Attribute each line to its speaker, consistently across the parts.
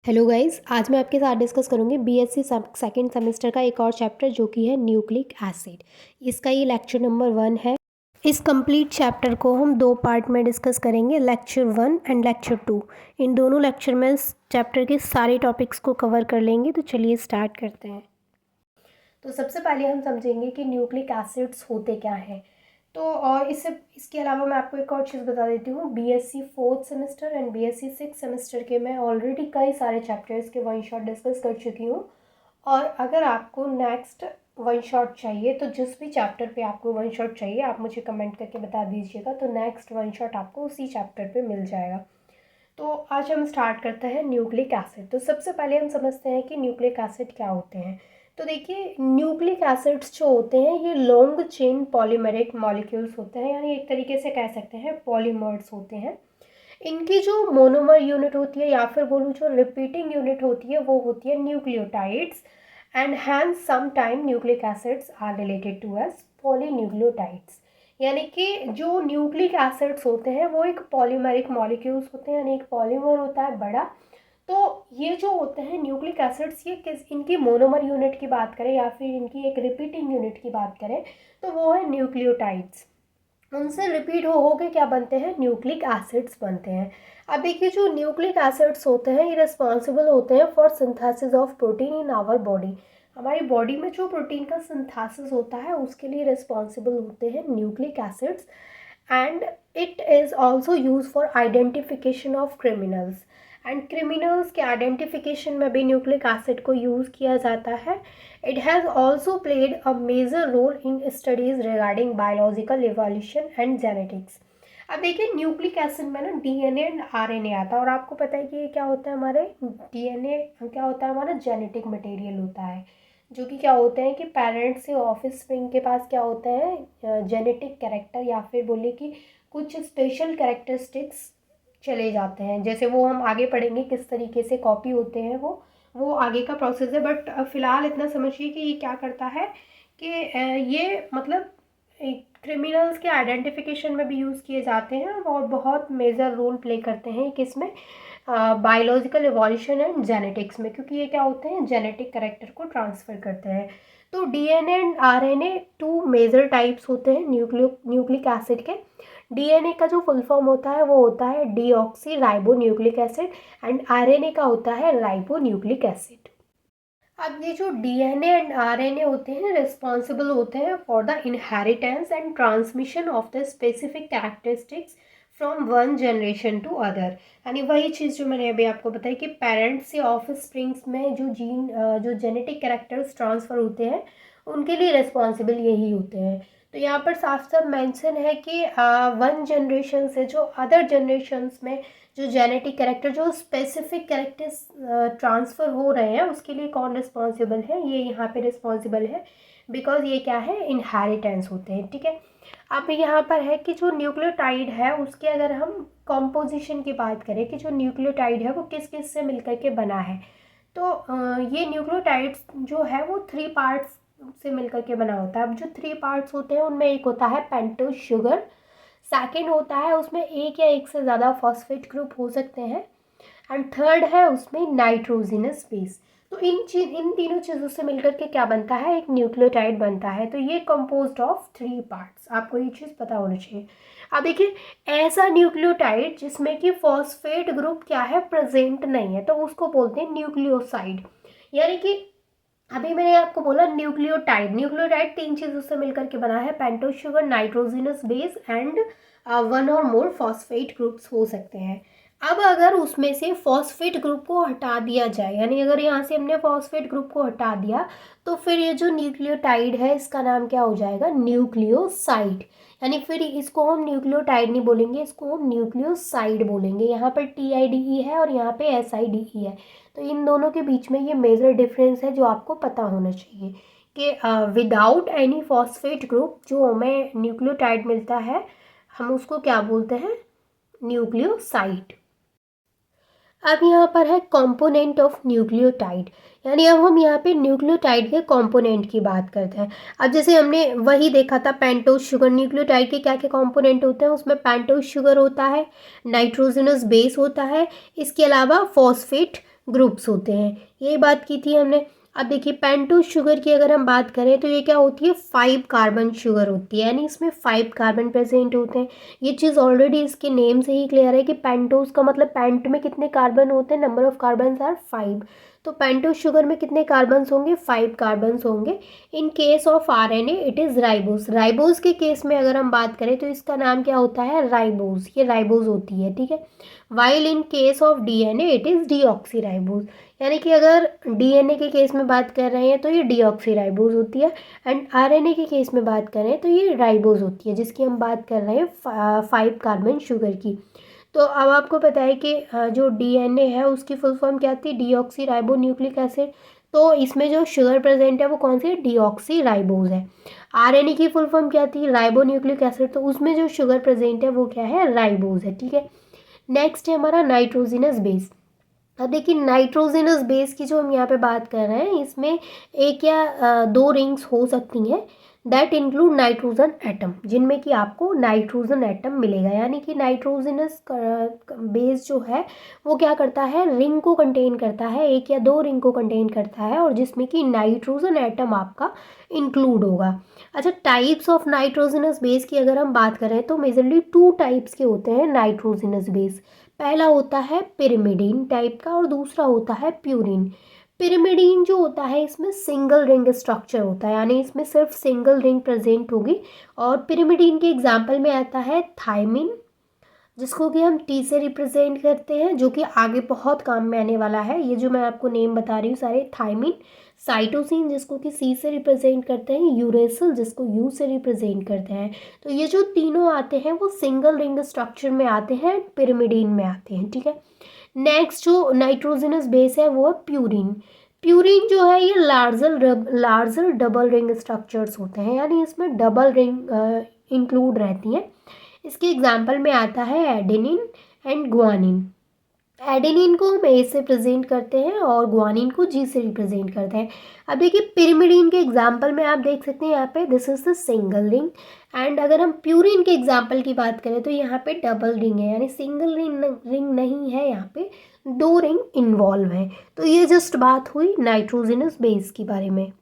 Speaker 1: Hello guys, आज मैं आपके साथ डिस्कस करूंगी बीएससी सेकंड सेमेस्टर का एक और चैप्टर जो कि है न्यूक्लिक एसिड। इसका ये लेक्चर नंबर 1 है। इस कंप्लीट चैप्टर को हम दो पार्ट में डिस्कस करेंगे, लेक्चर 1 एंड लेक्चर 2। इन दोनों लेक्चर में इस चैप्टर के सारे टॉपिक्स को कवर कर लेंगे। तो चलिए स्टार्ट करते हैं। तो सबसे पहले हम समझेंगे कि न्यूक्लिक एसिड्स होते क्या हैं। तो और इसके अलावा मैं आपको एक और चीज़ बता देती हूँ, BSc fourth semester and BSc six semester के मैं ऑलरेडी कई सारे चैप्टर्स के वन शॉट डिस्कस कर चुकी हूँ। और अगर आपको नेक्स्ट वन शॉट चाहिए तो जिस भी चैप्टर पे आपको वन शॉट चाहिए आप मुझे कमेंट करके बता दीजिएगा, तो नेक्स्ट वन शॉट आपको उसी चैप्टर पे मिल जाएगा। तो आज हम स्टार्ट करते हैं न्यूक्लिक एसिड। तो सबसे पहले हम समझते हैं कि न्यूक्लिक एसिड क्या होते हैं। तो देखिए, न्यूक्लिक एसिड्स जो होते हैं ये लॉन्ग चेन पॉलीमेरिक मॉलिक्यूल्स होते हैं, यानी एक तरीके से कह सकते हैं पॉलीमर्स होते हैं। इनकी जो मोनोमर यूनिट होती है या फिर बोलूँ जो रिपीटिंग यूनिट होती है वो होती है nucleotides, and hence some time nucleic acids are related to as polynucleotides. यानी कि जो न्यूक्लिक एसिड्स होते हैं वो एक पॉलीमेरिक मॉलिक्यूल्स होते हैं, यानी एक पॉलीमर होता है बड़ा। तो ये जो होते हैं न्यूक्लिक एसिड्स, ये इनकी मोनोमर यूनिट की बात करें या फिर इनकी एक रिपीटिंग यूनिट की बात करें तो वो है न्यूक्लियोटाइड्स। उनसे रिपीट हो के क्या बनते हैं, न्यूक्लिक एसिड्स बनते हैं। अब देखिए, जो न्यूक्लिक एसिड्स होते हैं ये रिस्पॉन्सिबल होते हैं for synthesis of protein in our body. हमारी बॉडी में जो प्रोटीन का सिंथेसिस होता है उसके लिए रिस्पॉन्सिबल होते हैं nucleic acids. And it is also use for identification of criminals. And criminals के आइडेंटिफिकेशन में भी न्यूक्लिक एसिड को यूज़ किया जाता है। It has also played a major role in studies regarding biological evolution and genetics. अब देखिए, nucleic acid में ना डीएनए एंड आरएनए आता है, और आपको पता है कि ये क्या होता है, हमारे डीएनए क्या होता है, हमारा जेनेटिक मटेरियल होता है, जो कि क्या होते हैं कि पेरेंट्स से ऑफिस स्प्रिंग के पास क्या होता है, जेनेटिक कैरेक्टर या फिर बोले कि कुछ स्पेशल कैरेक्टरिस्टिक्स चले जाते हैं। जैसे वो हम आगे पढ़ेंगे किस तरीके से कॉपी होते हैं, वो आगे का प्रोसेस है। बट फिलहाल इतना समझिए कि ये क्या करता है कि ये मतलब क्रिमिनल्स के आइडेंटिफिकेशन में भी यूज़ किए जाते हैं और बहुत मेजर रोल प्ले करते हैं किस में, बायोलॉजिकल इवोल्यूशन एंड जेनेटिक्स में, क्योंकि ये क्या होते हैं, जेनेटिक कैरेक्टर को ट्रांसफ़र करते हैं। तो DNA and RNA two major types होते हैं न्यूक्लिक एसिड के। डीएनए का जो फुल फॉर्म होता है वो होता है deoxy ribo nucleic acid, and RNA का होता है राइबो न्यूक्लिक एसिड। अब ये जो डीएनए एंड आरएनए होते हैं रिस्पॉन्सिबल होते हैं for the inheritance and transmission of the specific characteristics from one generation to other. यानी वही चीज़ जो मैंने अभी आपको बताई कि पेरेंट्स से ऑफ स्प्रिंग्स में जो जो जेनेटिक कैरेक्टर्स ट्रांसफ़र होते हैं उनके लिए रिस्पॉन्सिबल यही होते हैं। तो यहाँ पर साफ साफ मेंशन है कि वन जनरेशन से जो अदर जनरेशन्स में जो जेनेटिक कैरेक्टर, जो स्पेसिफिक कैरेक्टर्स ट्रांसफ़र हो रहे हैं उसके लिए कौन रिस्पॉन्सिबल है, ये यहाँ पे रिस्पॉन्सिबल है, बिकॉज ये क्या है, इनहेरिटेंस होते हैं। ठीक है। अब यहाँ पर है कि जो न्यूक्लियोटाइड है उसके अगर हम कॉम्पोजिशन की बात करें कि जो न्यूक्लियोटाइड है वो किस किस से मिलकर के बना है, तो ये न्यूक्लियोटाइड्स जो है वो 3 पार्ट्स से मिलकर के बना होता है। अब जो 3 पार्ट्स होते हैं उनमें एक होता है पेंटोज शुगर, सेकेंड होता है उसमें एक या एक से ज़्यादा फॉस्फेट ग्रुप हो सकते हैं, एंड थर्ड है उसमें नाइट्रोजिनस बेस। तो इन तीनों चीज़ों से मिलकर के क्या बनता है, एक न्यूक्लियोटाइड बनता है। तो ये कंपोज्ड ऑफ 3 पार्ट्स, आपको ये चीज़ पता होना चाहिए। अब देखिए, ऐसा न्यूक्लियोटाइड जिसमें कि फॉस्फेट ग्रुप क्या है, प्रेजेंट नहीं है, तो उसको बोलते हैं न्यूक्लियोसाइड। यानी कि अभी मैंने आपको बोला न्यूक्लियोटाइड 3 चीज़ों से मिलकर के बना है, pentose sugar, nitrogenous base and one और मोर फॉस्फेट ग्रुप्स हो सकते हैं। अब अगर उसमें से फॉस्फेट ग्रुप को हटा दिया जाए, यानी अगर यहाँ से हमने फॉस्फेट ग्रुप को हटा दिया तो फिर ये जो न्यूक्लियोटाइड है इसका नाम क्या हो जाएगा, न्यूक्लियोसाइड। यानी फिर इसको हम न्यूक्लियोटाइड नहीं बोलेंगे, इसको हम न्यूक्लियोसाइड बोलेंगे। यहाँ पर TIDE है और यहाँ पे SIDE है। तो इन दोनों के बीच में ये मेजर डिफरेंस है जो आपको पता होना चाहिए कि विदाउट एनी फॉस्फेट ग्रुप जो हमें न्यूक्लियोटाइड मिलता है हम उसको क्या बोलते हैं, न्यूक्लियोसाइड। अब यहाँ पर है कंपोनेंट ऑफ न्यूक्लियोटाइड, यानी अब हम यहाँ पे न्यूक्लियोटाइड के कंपोनेंट की बात करते हैं। अब जैसे हमने वही देखा था पेंटोज शुगर, न्यूक्लियोटाइड के क्या क्या कंपोनेंट होते हैं, उसमें पेंटोज शुगर होता है, नाइट्रोजनस बेस होता है, इसके अलावा फॉस्फेट ग्रुप्स होते हैं। ये बात की थी हमने। अब देखिए पेंटोज शुगर की अगर हम बात करें तो ये क्या होती है, 5 कार्बन शुगर होती है, यानी इसमें 5 कार्बन प्रेजेंट होते हैं। ये चीज़ ऑलरेडी इसके नेम से ही क्लियर है कि पेंटोज का मतलब पेंट में कितने कार्बन होते हैं, नंबर ऑफ कार्बन आर 5। तो पेंटोज शुगर में कितने कार्बन्स होंगे, 5 कार्बन्स होंगे। In case of RNA it is ribose. Ribose के केस में अगर हम बात करें तो इसका नाम क्या होता है, राइबोस। ये राइबोस होती है, ठीक है। While in case of DNA it is deoxyribose. यानी कि अगर डीएनए के केस में बात कर रहे हैं तो ये डीऑक्सीराइबोस होती है, एंड आरएनए के केस में बात करें तो ये राइबोस होती है, जिसकी हम बात कर रहे हैं 5 कार्बन शुगर की। तो अब आपको पता है कि जो डीएनए है उसकी फुल फॉर्म क्या थी, डीऑक्सी राइबो न्यूक्लिक एसिड। तो इसमें जो शुगर प्रेजेंट है वो कौन सी है, डीऑक्सी राइबोज है। आरएनए की फुल फॉर्म क्या थी, राइबो न्यूक्लिक एसिड। तो उसमें जो शुगर प्रेजेंट है वो क्या है, राइबोज है, ठीक है। नेक्स्ट है हमारा नाइट्रोजिनस बेस। अब देखिए नाइट्रोजिनस बेस की जो हम यहाँ पे बात कर रहे हैं, इसमें एक या दो रिंग्स हो सकती हैं दैट इंक्लूड नाइट्रोजन एटम, जिनमें कि आपको नाइट्रोजन एटम मिलेगा। यानी कि नाइट्रोजिनस बेस जो है वो क्या करता है, रिंग को कंटेन करता है, एक या दो रिंग को कंटेन करता है, और जिसमें कि नाइट्रोजन एटम आपका इंक्लूड होगा। अच्छा, टाइप्स ऑफ नाइट्रोजिनस बेस की अगर हम बात करें तो मेजरली 2 टाइप्स के होते हैं नाइट्रोजिनस बेस। पहला होता है पिरिमिडीन टाइप का और दूसरा होता है प्यूरिन। पिरिमिडीन जो होता है इसमें सिंगल रिंग स्ट्रक्चर होता है, यानी इसमें सिर्फ सिंगल रिंग प्रेजेंट होगी। और पिरिमिडीन के एग्जाम्पल में आता है थायमिन, जिसको कि हम टी से रिप्रेजेंट करते हैं, जो कि आगे बहुत काम में आने वाला है। ये जो मैं आपको नेम बता रही हूँ सारे, थायमिन, साइटोसिन जिसको कि सी से रिप्रेजेंट करते हैं, यूरेसिल जिसको यू से रिप्रेजेंट करते हैं। तो ये जो तीनों आते हैं वो सिंगल रिंग स्ट्रक्चर में आते हैं, पिरिमिडीन में आते हैं, ठीक है। नेक्स्ट जो नाइट्रोजिनस बेस है वो है प्यूरिन। प्यूरिन जो है ये लार्जर डबल रिंग स्ट्रक्चर्स होते हैं, यानी इसमें डबल रिंग इंक्लूड रहती हैं। इसके एग्जाम्पल में आता है एडेनिन एंड ग्वानिन। एडेनिन को हम ए से प्रेजेंट करते हैं और ग्वानिन को जी से रिप्रेजेंट करते हैं। अब देखिए पिरिमिडीन के एग्जाम्पल में आप देख सकते हैं यहाँ पे this is the single ring, and अगर हम प्यूरिन के एग्जाम्पल की बात करें तो यहाँ पे डबल रिंग है, यानी सिंगल रिंग नहीं है, यहाँ पे 2 रिंग इन्वॉल्व है। तो ये जस्ट बात हुई नाइट्रोजिनस बेस के बारे में।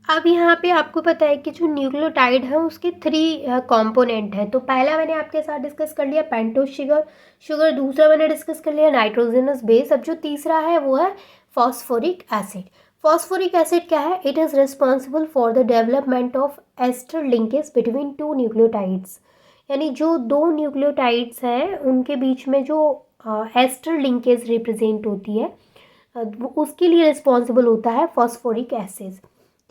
Speaker 1: अब यहाँ पे आपको पता है कि जो न्यूक्लियोटाइड है उसके 3 कंपोनेंट हैं। तो पहला मैंने आपके साथ डिस्कस कर लिया पेंटोज शुगर, दूसरा मैंने डिस्कस कर लिया नाइट्रोजनस बेस। अब जो तीसरा है वो है फॉस्फोरिक एसिड। फॉस्फोरिक एसिड क्या है, it is responsible for the development of ester linkage between 2 nucleotides. यानी जो 2 न्यूक्लियोटाइड्स हैं उनके बीच में जो एस्टर लिंकेज रिप्रेजेंट होती है, उसके लिए रिस्पॉन्सिबल होता है फॉस्फोरिक एसिड,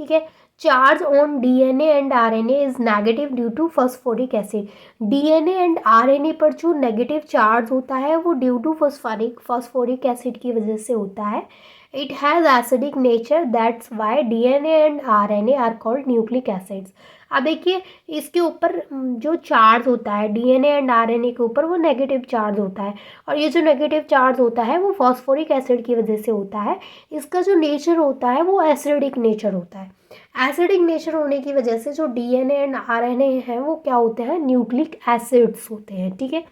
Speaker 1: ठीक है। Charge on DNA and RNA is negative due to phosphoric acid. DNA and RNA पर जो नेगेटिव चार्ज होता है वो ड्यू टू फॉस्फोरिक एसिड की वजह से होता है। It has acidic nature, that's why DNA and RNA are called nucleic acids. अब देखिए इसके ऊपर जो चार्ज होता है डीएनए एंड आरएनए के ऊपर वो नेगेटिव चार्ज होता है, और ये जो नेगेटिव चार्ज होता है वो फॉस्फोरिक एसिड की वजह से होता है। इसका जो नेचर होता है वो एसिडिक नेचर होता है। एसिडिक नेचर होने की वजह से जो डीएनए एंड आरएनए हैं वो क्या होते हैं, न्यूक्लिक एसिड्स होते हैं, ठीक है।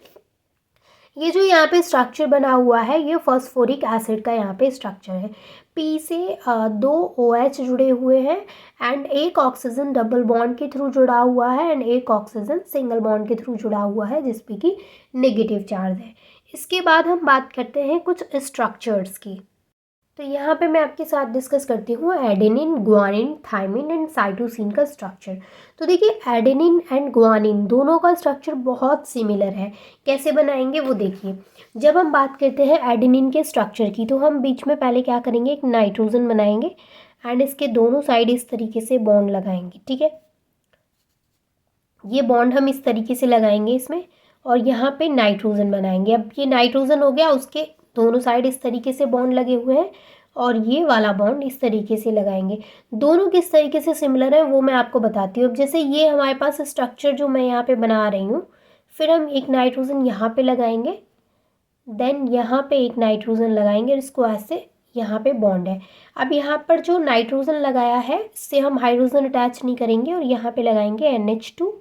Speaker 1: ये जो यहाँ पे स्ट्रक्चर बना हुआ है ये फॉस्फोरिक एसिड का यहाँ पे स्ट्रक्चर है। पी से 2 OH जुड़े हुए हैं, एंड एक ऑक्सीजन डबल बॉन्ड के थ्रू जुड़ा हुआ है, एंड एक ऑक्सीजन सिंगल बॉन्ड के थ्रू जुड़ा हुआ है जिसपे कि नेगेटिव चार्ज है। इसके बाद हम बात करते हैं कुछ स्ट्रक्चर्स की। तो यहाँ पे मैं आपके साथ डिस्कस करती हूँ adenine, guanine, thymine and cytosine का स्ट्रक्चर। तो देखिए एडेनिन एंड ग्वानिन दोनों का स्ट्रक्चर बहुत सिमिलर है। कैसे बनाएंगे वो देखिए। जब हम बात करते हैं एडेनिन के स्ट्रक्चर की तो हम बीच में पहले क्या करेंगे, एक नाइट्रोजन बनाएंगे, एंड इसके दोनों साइड इस तरीके से बॉन्ड लगाएंगे, ठीक है। ये बॉन्ड हम इस तरीके से लगाएंगे इसमें, और यहाँ पे नाइट्रोजन बनाएंगे। अब ये नाइट्रोजन हो गया, उसके दोनों साइड इस तरीके से बॉन्ड लगे हुए हैं, और ये वाला बॉन्ड इस तरीके से लगाएंगे। दोनों किस तरीके से सिमिलर है वो मैं आपको बताती हूँ। अब जैसे ये हमारे पास स्ट्रक्चर जो मैं यहाँ पे बना रही हूँ, फिर हम एक नाइट्रोजन यहाँ पे लगाएंगे, देन यहाँ पे एक नाइट्रोजन लगाएंगे, और इसको ऐसे यहाँ पे बॉन्ड है। अब यहाँ पर जो नाइट्रोजन लगाया है इससे हम हाइड्रोजन अटैच नहीं करेंगे, और यहाँ पे लगाएंगे NH2,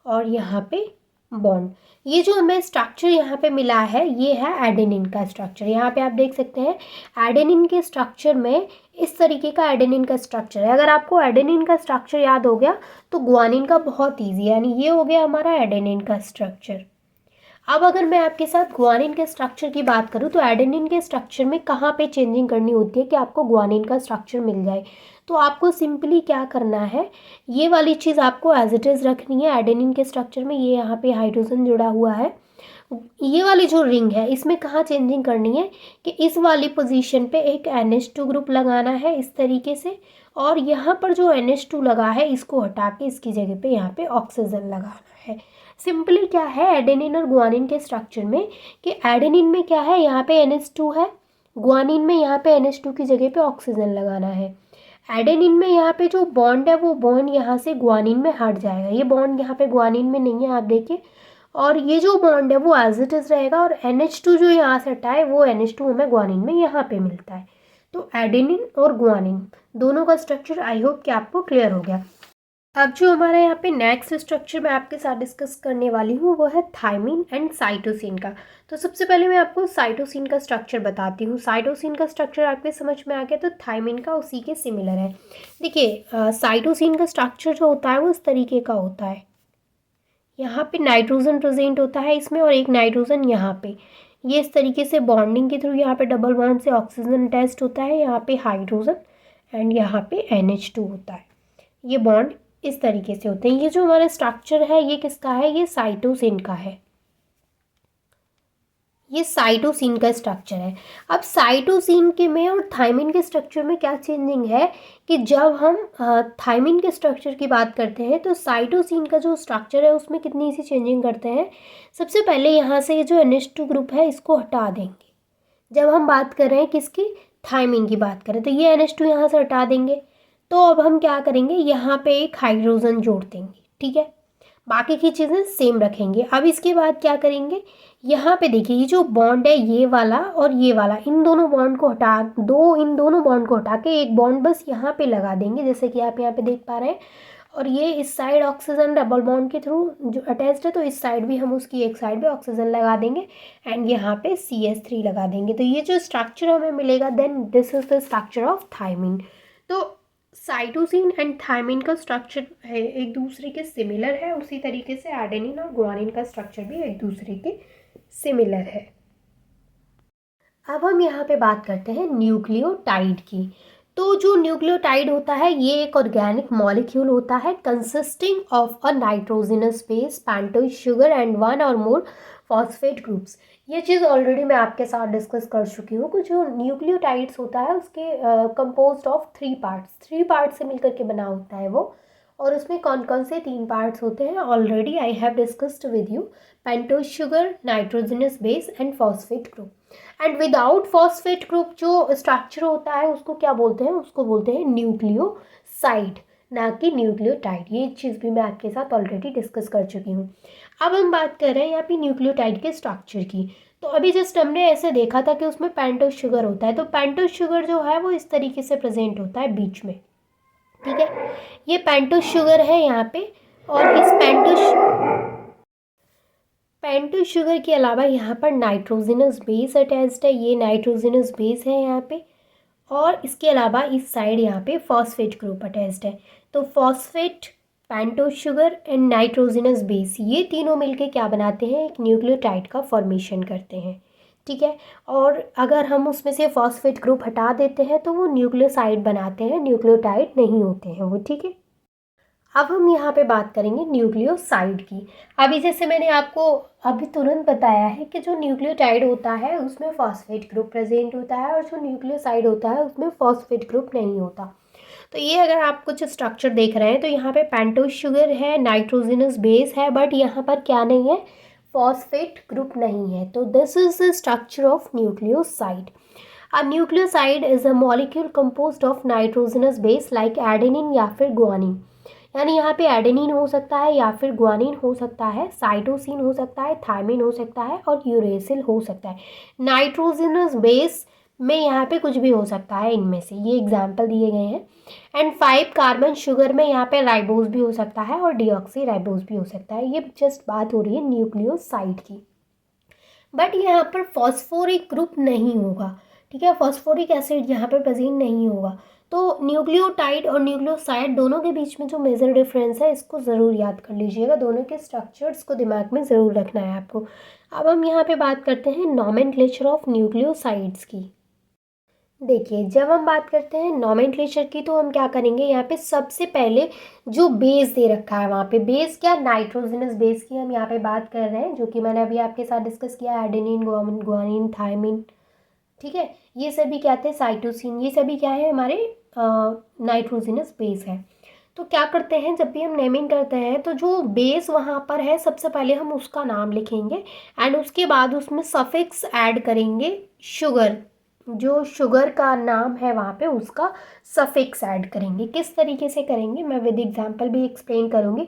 Speaker 1: और यहाँ पे बॉन्ड। ये जो हमें स्ट्रक्चर यहाँ पे मिला है ये है एडेनिन का स्ट्रक्चर। यहाँ पे आप देख सकते हैं एडेनिन के स्ट्रक्चर में इस तरीके का एडेनिन का स्ट्रक्चर है। अगर आपको एडेनिन का स्ट्रक्चर याद हो गया तो ग्वानिन का बहुत ईजी, यानी ये हो गया हमारा एडेनिन का स्ट्रक्चर। अब अगर मैं आपके साथ ग्वानिन के स्ट्रक्चर की बात करूँ तो एडेनिन के स्ट्रक्चर में कहाँ पे चेंजिंग करनी होती है कि आपको ग्वानिन का स्ट्रक्चर मिल जाए, तो आपको सिंपली क्या करना है, ये वाली चीज़ आपको एज इट इज़ रखनी है। एडेनिन के स्ट्रक्चर में ये यहाँ पे हाइड्रोजन जुड़ा हुआ है, ये वाली जो रिंग है इसमें कहाँ चेंजिंग करनी है कि इस वाली पोजीशन पे एक NH2 ग्रुप लगाना है इस तरीके से, और यहाँ पर जो NH2 लगा है इसको हटा के इसकी जगह पे यहाँ पे ऑक्सीजन लगाना है। सिंपली क्या है एडेनिन और ग्वानिन के स्ट्रक्चर में कि एडेनिन में क्या है, यहाँ पे NH2 है, ग्वानिन में यहाँ पे NH2 की जगह पे ऑक्सीजन लगाना है। एडेनिन में यहाँ पे जो बॉन्ड है वो बॉन्ड यहाँ से ग्वानिन में हट जाएगा, ये बॉन्ड यहाँ पे ग्वानिन में नहीं है आप देखिए, और ये जो बॉन्ड है वो एज इट इज़ रहेगा, और NH2 जो यहाँ से हटा है वो NH2 हमें ग्वानिन में यहाँ पे मिलता है। तो एडेनिन और ग्वानिन दोनों का स्ट्रक्चर आई होप कि आपको क्लियर हो गया। अब जो हमारा यहाँ पे नेक्स्ट स्ट्रक्चर मैं आपके साथ डिस्कस करने वाली हूँ वो है थायमिन एंड साइटोसिन का। तो सबसे पहले मैं आपको साइटोसिन का स्ट्रक्चर बताती हूँ। साइटोसिन का स्ट्रक्चर आपके समझ में आ गया तो थायमिन का उसी के सिमिलर है। देखिए साइटोसिन का स्ट्रक्चर जो होता है वो इस तरीके का होता है, यहाँ पे नाइट्रोजन प्रेजेंट होता है इसमें और एक नाइट्रोजन यहाँ पे, ये इस तरीके से बॉन्डिंग के थ्रू यहाँ पे डबल बॉन्ड से ऑक्सीजन अटैच्ड होता है, यहाँ पे हाइड्रोजन एंड यहाँ पे NH2 होता है। ये बॉन्ड इस तरीके से होते हैं। ये जो हमारा स्ट्रक्चर है ये किसका है, ये साइटोसिन का है, ये साइटोसिन का स्ट्रक्चर है। अब साइटोसिन के में और थायमिन के स्ट्रक्चर में क्या चेंजिंग है कि जब हम थायमिन के स्ट्रक्चर की बात करते हैं तो साइटोसिन का जो स्ट्रक्चर है उसमें कितनी सी चेंजिंग करते हैं। सबसे पहले यहाँ से ये जो NH2 ग्रुप है इसको हटा देंगे। जब हम बात कर रहे हैं किसकी, थायमिन की बात करें तो ये NH2 यहाँ से हटा देंगे, तो अब हम क्या करेंगे यहाँ पे एक हाइड्रोजन जोड़ देंगे, ठीक है, बाकी की चीज़ें सेम रखेंगे। अब इसके बाद क्या करेंगे, यहाँ पे देखिए ये जो बॉन्ड है ये वाला और ये वाला, इन दोनों बॉन्ड को हटा इन दोनों बॉन्ड को हटा के एक बॉन्ड बस यहाँ पे लगा देंगे, जैसे कि आप यहाँ पे देख पा रहे हैं। और ये इस साइड ऑक्सीजन डबल बॉन्ड के थ्रू जो अटैच्ड है तो इस साइड भी हम उसकी एक साइड पे ऑक्सीजन लगा देंगे एंड यहाँ पे CH3 लगा देंगे। तो ये जो स्ट्रक्चर हमें मिलेगा then this is the structure of thymine. तो साइटोसिन एंड थायमिन का स्ट्रक्चर है एक दूसरे के सिमिलर है, उसी तरीके से एडेनिन और ग्वानिन का स्ट्रक्चर भी एक दूसरे के सिमिलर है। अब हम यहाँ पे बात करते हैं न्यूक्लियोटाइड की। तो जो न्यूक्लियोटाइड होता है ये एक ऑर्गेनिक मॉलिक्यूल होता है consisting of a nitrogenous base, pentose sugar and one और मोर फॉस्फेट ग्रुप्स। ये चीज़ ऑलरेडी मैं आपके साथ डिस्कस कर चुकी हूँ। कुछ जो न्यूक्लियोटाइड्स होता है उसके कंपोज्ड ऑफ 3 पार्ट्स से मिलकर के बना होता है वो, और उसमें कौन कौन से 3 पार्ट्स होते हैं already I have discussed with you, pentose sugar, nitrogenous base and phosphate group. And without phosphate group जो स्ट्रक्चर होता है उसको क्या बोलते हैं, उसको बोलते हैं न्यूक्लियोसाइड, ना कि न्यूक्लियोटाइड। ये चीज़ भी मैं आपके साथ ऑलरेडी डिस्कस कर चुकी हूँ। अब हम बात कर रहे हैं यहाँ पे न्यूक्लियोटाइड के स्ट्रक्चर की। तो अभी जस्ट हमने ऐसे देखा था कि उसमें पेंटोज शुगर होता है, तो पेंटोज शुगर जो है वो इस तरीके से प्रेजेंट होता है बीच में, ठीक है, ये पेंटोज शुगर है यहाँ पे, और इस पेंटोज शुगर के अलावा यहाँ पर नाइट्रोजनस बेस अटैच्ड है, ये नाइट्रोजनस बेस है यहाँ पे, और इसके अलावा इस साइड यहाँ पे फॉस्फेट ग्रुप अटैच्ड है। तो phosphate, pentose sugar and nitrogenous base ये तीनों मिलके क्या बनाते हैं, एक न्यूक्लियोटाइड का फॉर्मेशन करते हैं, ठीक है। और अगर हम उसमें से फॉस्फेट ग्रुप हटा देते हैं तो वो न्यूक्लियोसाइड बनाते हैं, न्यूक्लियोटाइड नहीं होते हैं वो, ठीक है। अब हम यहाँ पे बात करेंगे न्यूक्लियोसाइड की। अभी जैसे मैंने आपको अभी तुरंत बताया है कि जो न्यूक्लियोटाइड होता है उसमें फॉस्फेट ग्रुप प्रेजेंट होता है और जो न्यूक्लियोसाइड होता है उसमें फॉस्फेट ग्रुप नहीं होता। तो ये अगर आप कुछ स्ट्रक्चर देख रहे हैं तो यहाँ पे पेंटोज शुगर है, नाइट्रोजनस बेस है, बट यहाँ पर क्या नहीं है, फॉस्फेट ग्रुप नहीं है। तो this is the structure of nucleoside. A nucleoside is a molecule composed of nitrogenous base like adenine या फिर ग्वानिन, यानी यहाँ पे एडेनिन हो सकता है या फिर ग्वानिन हो सकता है, साइटोसिन हो सकता है, थायमिन हो सकता है और यूरेसिल हो सकता है। नाइट्रोजनस बेस में यहाँ पे कुछ भी हो सकता है इनमें से, ये एग्जाम्पल दिए गए हैं। एंड 5 कार्बन शुगर में यहाँ पे राइबोज भी हो सकता है और डीऑक्सी राइबोज भी हो सकता है। ये जस्ट बात हो रही है न्यूक्लियोसाइड की। बट यहाँ पर फॉस्फोरिक ग्रुप नहीं होगा, ठीक है, फॉस्फोरिक एसिड यहाँ पर प्रेजेंट नहीं होगा। तो न्यूक्लियोटाइड और न्यूक्लियोसाइड दोनों के बीच में जो मेजर डिफरेंस है इसको ज़रूर याद कर लीजिएगा, दोनों के स्ट्रक्चर्स को दिमाग में ज़रूर रखना है आपको। अब हम यहाँ पे बात करते हैं नॉमेनक्लेचर ऑफ न्यूक्लियोसाइड्स की। देखिए, जब हम बात करते हैं नॉमेनक्लेचर की तो हम क्या करेंगे, यहाँ पे सबसे पहले जो बेस दे रखा है वहाँ पे, बेस क्या, नाइट्रोजनस बेस की हम यहाँ पे बात कर रहे हैं, जो कि मैंने अभी आपके साथ डिस्कस किया, एडेनिन, गुआनिन, थायमिन, ठीक है, ये सभी क्या थे, साइटोसिन, ये सभी क्या है, हमारे नाइट्रोजनस बेस है। तो क्या करते हैं, जब भी हम नेमिंग करते हैं तो जो बेस वहाँ पर है सबसे पहले हम उसका नाम लिखेंगे एंड उसके बाद उसमें सफिक्स ऐड करेंगे, शुगर, जो शुगर का नाम है वहाँ पे उसका सफिक्स ऐड करेंगे। किस तरीके से करेंगे मैं विद एग्जांपल भी एक्सप्लेन करूँगी।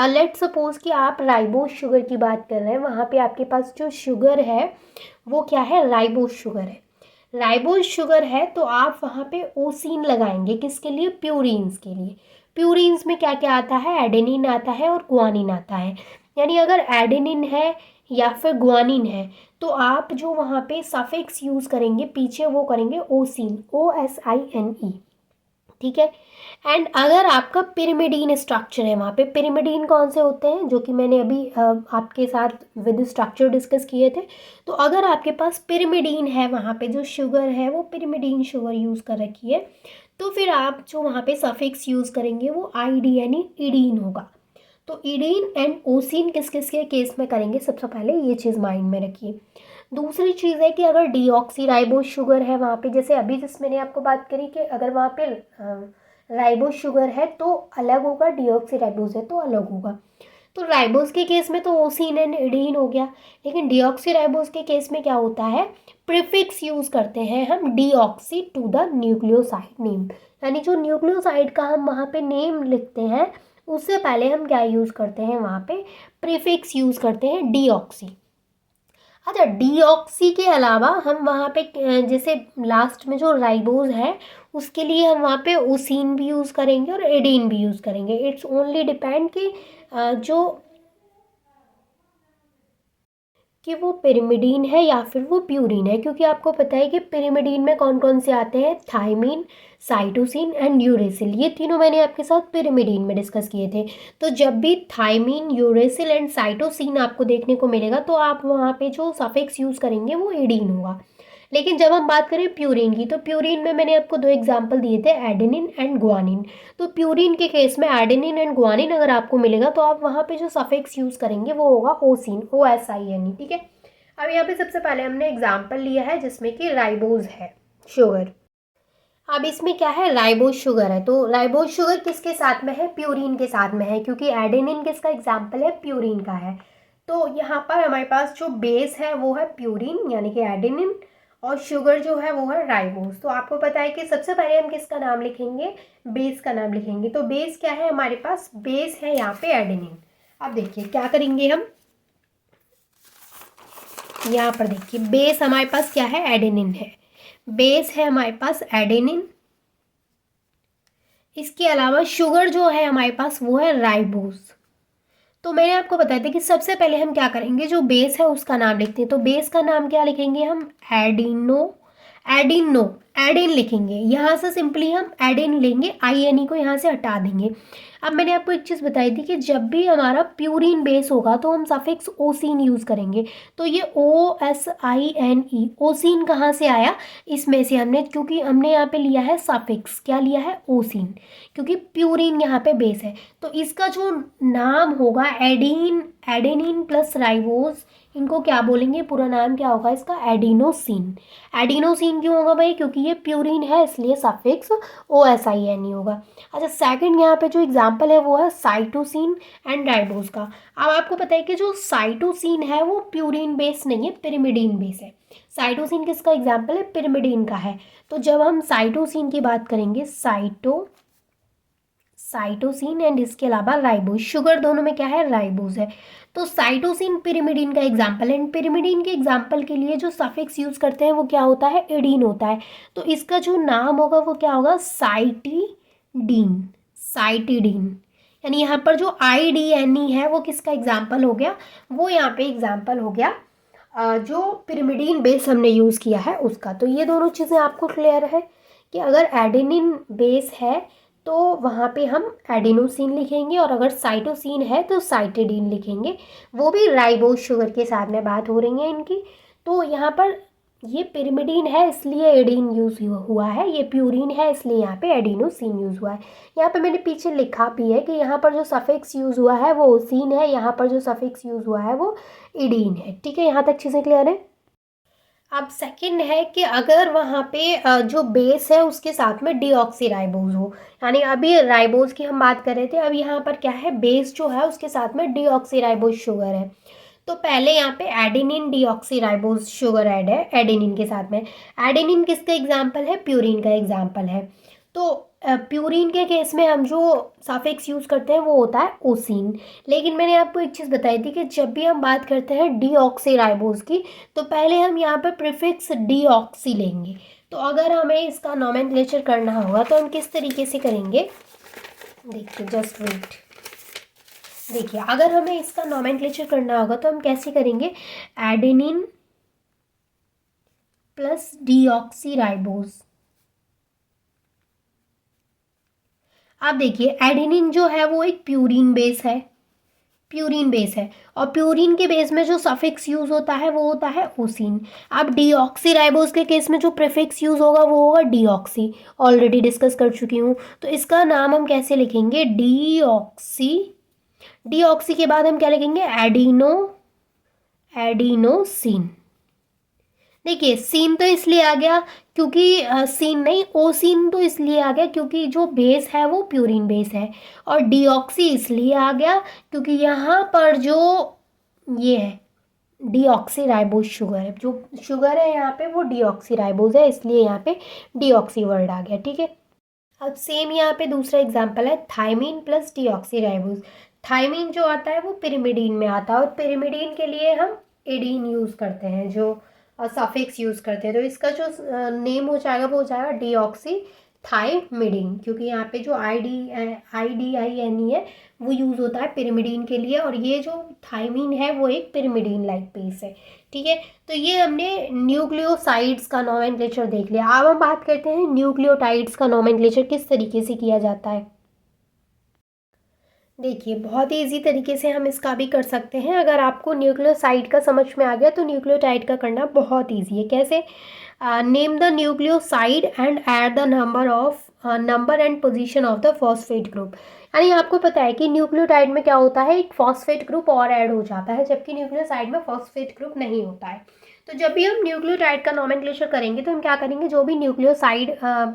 Speaker 1: लेट्स सपोज कि आप राइबोस शुगर की बात कर रहे हैं, वहाँ पे आपके पास जो शुगर है वो क्या है, राइबोस शुगर है। राइबोस शुगर है तो आप वहाँ पे ओसिन लगाएंगे, किसके लिए, प्यूरिन्स के लिए। प्यूरिन्स में क्या क्या आता है, एडेनिन आता है और गुआनिन आता है। यानी अगर एडेनिन है या फिर गुआनिन है तो आप जो वहाँ पे सफिक्स यूज़ करेंगे पीछे वो करेंगे ओसिन, OSINE, ठीक है। एंड अगर आपका पिरिमिडीन स्ट्रक्चर है वहाँ पे, पिरिमिडीन कौन से होते हैं जो कि मैंने अभी आपके साथ विद स्ट्रक्चर डिस्कस किए थे। तो अगर आपके पास पिरिमिडीन है वहाँ पे, जो शुगर है वो पिरिमिडीन शुगर यूज़ कर रखी है, तो फिर आप जो वहाँ पे सफिक्स यूज़ करेंगे वो ID यानी ईडीन होगा। तो ईडीन एंड ओसिन किस किस के केस में करेंगे, सबसे पहले ये चीज़ माइंड में रखिए। दूसरी चीज़ है कि अगर डीऑक्सीराइबोस शुगर है वहाँ पे, जैसे अभी जिस मैंने आपको बात करी कि अगर वहाँ पे राइबोस शुगर है तो अलग होगा, डीऑक्सीराइबोस है तो अलग होगा। तो राइबोस के केस में तो ओसिन एंड ईडीन हो गया, लेकिन डीऑक्सीराइबोस के केस में क्या होता है, प्रीफिक्स यूज़ करते हैं हम deoxy to the nucleoside name, यानी जो न्यूक्लियोसाइड का हम वहाँ पे नेम लिखते हैं उससे पहले हम क्या यूज़ करते हैं, वहाँ पे प्रीफिक्स यूज़ करते हैं डीऑक्सी। अच्छा, डीऑक्सी के अलावा हम वहाँ पे जैसे लास्ट में जो राइबोज है उसके लिए हम वहाँ पे ओसिन भी यूज़ करेंगे और एडीन भी यूज़ करेंगे। इट्स ओनली डिपेंड कि वो पिरिमिडीन है या फिर वो प्यूरिन है, क्योंकि आपको पता है कि पिरिमिडीन में कौन कौन से आते हैं, थायमिन, साइटोसिन एंड यूरेसिल, ये तीनों मैंने आपके साथ पिरिमिडीन में डिस्कस किए थे। तो जब भी थायमिन, यूरेसिल एंड साइटोसिन आपको देखने को मिलेगा तो आप वहाँ पे जो सफिक्स यूज़ करेंगे वो एडीन होगा। लेकिन जब हम बात करें प्यूरिन की, तो प्यूरिन में मैंने आपको 2 एग्जाम्पल दिए थे, एडेनिन एंड गुआनिन। तो प्यूरिन के केस में एडेनिन एंड गुआनिन अगर आपको मिलेगा तो आप वहाँ पे जो सफिक्स यूज़ करेंगे वो होगा ओसिन, OSINE, ठीक है। अब यहाँ पे सबसे पहले हमने एग्जाम्पल लिया है जिसमें कि राइबोज है शुगर। अब इसमें क्या है, राइबोज शुगर है, तो राइबोज शुगर किसके साथ में है, प्यूरिन के साथ में है, क्योंकि एडेनिन किसका एग्जाम्पल है, प्यूरिन का है। तो यहाँ पर हमारे पास जो बेस है वो है प्यूरिन यानी कि एडेनिन, और शुगर जो है वो है राइबोज। तो आपको पता है कि सबसे पहले हम किसका नाम लिखेंगे, बेस का नाम लिखेंगे। तो बेस क्या है हमारे पास, बेस है यहाँ पे एडेनिन। अब देखिए क्या करेंगे हम, यहाँ पर देखिए बेस हमारे पास क्या है, एडेनिन है, बेस है हमारे पास एडेनिन। इसके अलावा शुगर जो है हमारे पास वो है राइबोज। तो मैंने आपको बताया था कि सबसे पहले हम क्या करेंगे, जो बेस है उसका नाम लिखते हैं। तो बेस का नाम क्या लिखेंगे हम, एडिनो, एडिनो, एडिन लिखेंगे। यहाँ से सिंपली हम एडिन लेंगे, INE को यहाँ से हटा देंगे। अब मैंने आपको एक चीज़ बताई थी कि जब भी हमारा प्यूरिन बेस होगा तो हम सफिक्स ओसिन यूज़ करेंगे। तो ये OSINE, ओसिन कहाँ से आया, इसमें से हमने, क्योंकि हमने यहाँ पे लिया है सफिक्स, क्या लिया है, ओसिन, क्योंकि प्यूरिन यहाँ पे बेस है। तो इसका जो नाम होगा एडीन, एडेनिन प्लस राइबोज, इनको क्या बोलेंगे, पूरा नाम क्या होगा इसका, एडिनोसिन। एडिनोसिन क्यों होगा भाई, क्योंकि ये प्यूरिन है इसलिए सफिक्स OSINE होगा। अच्छा, सेकंड यहाँ पे जो एग्जांपल है वो है साइटोसिन एंड राइबोज का। अब आपको पता है कि जो साइटोसिन है वो प्यूरिन बेस नहीं है, पिरिमिडीन बेस है। साइटोसिन किसका एग्जाम्पल है, पिरिमिडीन का है। तो जब हम साइटोसिन की बात करेंगे, साइटोसिन एंड इसके अलावा राइबोज। शुगर दोनों में क्या है, राइबोज है। तो साइटोसिन पिरिमिडीन का एग्जाम्पल है। एंड पिरिमिडीन के एग्जाम्पल के लिए जो सफिक्स यूज करते हैं वो क्या होता है, एडीन होता है। तो इसका जो नाम होगा वो क्या होगा, साइटिडीन। साइटिडीन यानी यहाँ पर जो IDNE है वो किसका एग्जाम्पल हो गया, वो यहाँ पे एग्जाम्पल हो गया जो पिरिमिडीन बेस हमने यूज़ किया है उसका। तो ये दोनों चीज़ें आपको क्लियर है कि अगर एडेनिन बेस है तो वहाँ पे हम एडिनोसिन लिखेंगे, और अगर साइटोसिन है तो साइटिडीन लिखेंगे। वो भी राइबोज शुगर के साथ में बात हो रही है इनकी। तो यहाँ पर ये पिरिमिडीन है इसलिए एडीन यूज़ हुआ है, ये प्यूरिन है इसलिए यहाँ पे एडिनोसिन यूज़ हुआ है। यहाँ पे मैंने पीछे लिखा भी है कि यहाँ पर जो सफिक्स यूज़ हुआ है वो ओसिन है, यहाँ पर जो सफिक्स यूज़ हुआ है वो एडीन है। ठीक है, यहाँ तक चीज़ें क्लियर है। अब सेकंड है कि अगर वहाँ पे जो बेस है उसके साथ में डीऑक्सीराइबोज हो, यानी अभी राइबोज की हम बात कर रहे थे, अब यहाँ पर क्या है, बेस जो है उसके साथ में डीऑक्सीराइबोज शुगर है। तो पहले यहाँ पे एडेनिन डीऑक्सीराइबोज शुगर ऐड है एडेनिन के साथ में। एडेनिन किसका एग्जाम्पल है, प्यूरिन का एग्जाम्पल है। तो प्यूरिन के केस में हम जो सफिक्स यूज़ करते हैं वो होता है ओसिन। लेकिन मैंने आपको एक चीज़ बताई थी कि जब भी हम बात करते हैं डीऑक्सीराइबोज की तो पहले हम यहाँ पर प्रीफिक्स डीऑक्सी लेंगे। तो अगर हमें इसका नोमेनक्लेचर करना होगा तो हम किस तरीके से करेंगे, देखिए जस्ट वेट। देखिए अगर हमें इसका नोमेनक्लेचर करना होगा तो हम कैसे करेंगे, एडेनिन प्लस डीऑक्सीराइबोज। अब देखिए एडेनिन जो है वो एक प्यूरिन बेस है, प्यूरिन बेस है, और प्यूरिन के बेस में जो सफिक्स यूज होता है वो होता है ओसिन। अब डीऑक्सीराइबोज के केस में जो प्रीफिक्स यूज होगा वो होगा डीऑक्सी, ऑलरेडी डिस्कस कर चुकी हूँ। तो इसका नाम हम कैसे लिखेंगे, डीऑक्सी। डीऑक्सी के बाद हम क्या लिखेंगे, एडिनोसिन। देखिए सीन तो इसलिए आ गया क्योंकि सीन नहीं, ओसिन तो इसलिए आ गया क्योंकि जो बेस है वो प्यूरिन बेस है, और डीऑक्सी इसलिए आ गया क्योंकि यहाँ पर जो ये है डीऑक्सीराइबोज शुगर है, जो शुगर है यहाँ पे वो डीऑक्सीराइबोज है, इसलिए यहाँ पे डीऑक्सी वर्ड आ गया। ठीक है, अब सेम यहाँ पे दूसरा एग्जांपल है थायमीन प्लस डीऑक्सीराइबोज। थायमीन जो आता है वो पिरिमिडीन में आता है, और पिरिमिडीन के लिए हम एडीन यूज़ करते हैं, जो सफिक्स यूज़ करते हैं। तो इसका जो नेम हो जाएगा वो हो जाएगा डीऑक्सी थायमिडीन, क्योंकि यहाँ पे जो IDINE है वो यूज़ होता है पिरिमिडीन के लिए, और ये जो थायमीन है वो एक पिरिमिडीन लाइक बेस है। ठीक है, तो ये हमने न्यूक्लियोसाइड्स का नोमेनक्लेचर देख लिया। अब हम बात करते हैं न्यूक्लियोटाइड्स का नोमेनक्लेचर किस तरीके से किया जाता है। देखिए बहुत ही इजी तरीके से हम इसका भी कर सकते हैं। अगर आपको न्यूक्लियोसाइड का समझ में आ गया तो न्यूक्लियोटाइड का करना बहुत इजी है। कैसे, name the nucleoside and add the number and position of the phosphate group. यानी आपको पता है कि न्यूक्लियोटाइड में क्या होता है, एक फॉस्फेट ग्रुप और ऐड हो जाता है, जबकि न्यूक्लियोसाइड में फॉस्फेट ग्रुप नहीं होता है। तो जब भी हम न्यूक्लियोटाइड का नोमेनक्लेचर करेंगे तो हम क्या करेंगे, जो भी न्यूक्लियोसाइड